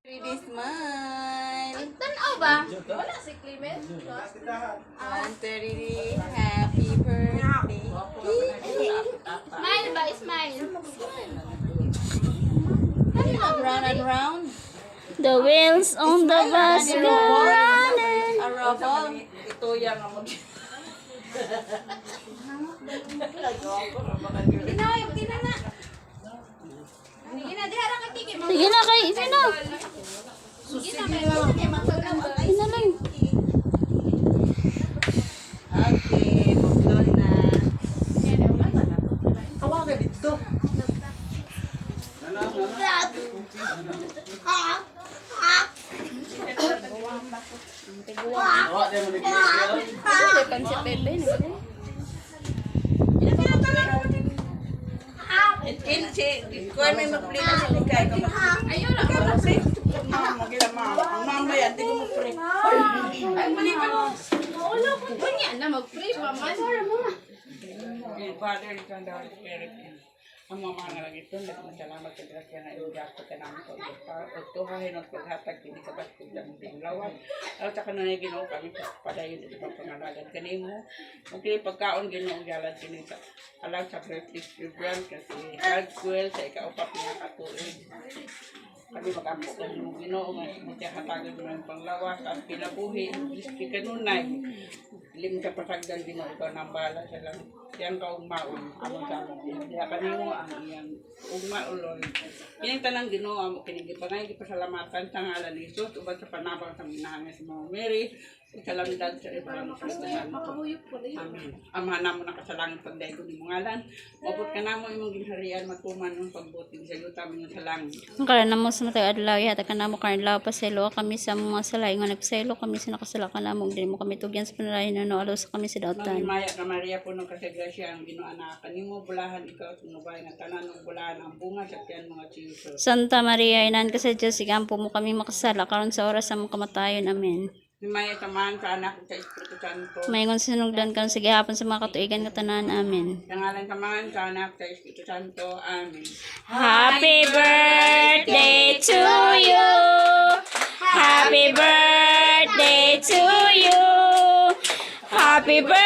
3D smile. Tanaw ba? Wala si Clement. 130 happy birthday. Smile ba? Smile. Round and round. The wheels on the bus go round and A rubble. Ito yan ang mag... Tinawag, tinana. Hindi na, di harang katiki. sige na kay sige na. Hindi na, may isa niya magpagamba. Sige na lang. Okay, bukod na. Tawagan dito. Tawa, di mo nagkikil. Depan si Pepe na. Kuan may mag-play na sa likay. Ayun lang. Ang mamaya, di ko mag-pray. Ay, mali ka mo. Wala ko. Ganyan na, mag-pray pa man. Father, ikaw daw ang spirit. Ang mga nga lagi ito, nagmasalamat sa grasya na yung gasto ka namin ko. Tuhahin ang paghatag, hindi ka ba't kung dami din lawan. At saka na ginawa kami, padayon ito pang pangalagan kanimo. Magkili pagkaon, ginawa galan kinita. Alam sa birthday program kasi hard school sa ikaupat na katuloy. Kami mag-ampo ka yung ginoo, mas hatagan mo ng panglawas at pinabuhi. Iski ka nunay. Lim ka pasagdan ginoo, ikaw nang bahala sa lang. Yan ka ugmaon, amon sa amin. Diya kanimo ang iyang ugmaulon. Inyang tanang ginoo, amo kinigipangay, gipasalamatan sa ngalan ni Jesus, uban sa panabang sa minahangin sa mga Mary, ikalandag sa ibang Kristiyan. Amen. Amahan namo na kasalangit pagdaygo ni mga ngalan. Mabot ka namo imong ginharian matuman ng pagbuti sa iyo tamin sa langit. Ang kala na mo sa matay adlaw yata ka na mo karnlaw paselo kami sa mga salay nga nagpaselo kami sa nakasala ka namong dili mo kami tugyan sa panalahin na alos kami sa dautan. Maya ka Maria po ng kasagrasya ang ginoana kanimo bulahan ikaw tunubay nga tanan ng bulahan ang bunga sa tiyan mga Jesus. Santa Maria inan ka sa Diyos igampo mo kami makasala karon sa oras sa mong kamatayon. Amen. Maya samahan sa anak sa Espiritu Santo. Mayngon sinugdan karon sa gihapon sa mga katuigan nga tanan. Amen. Sa ngalan samahan sa anak sa Espiritu Santo. Amen. Happy birthday to you. Happy birthday to you. Happy birthday.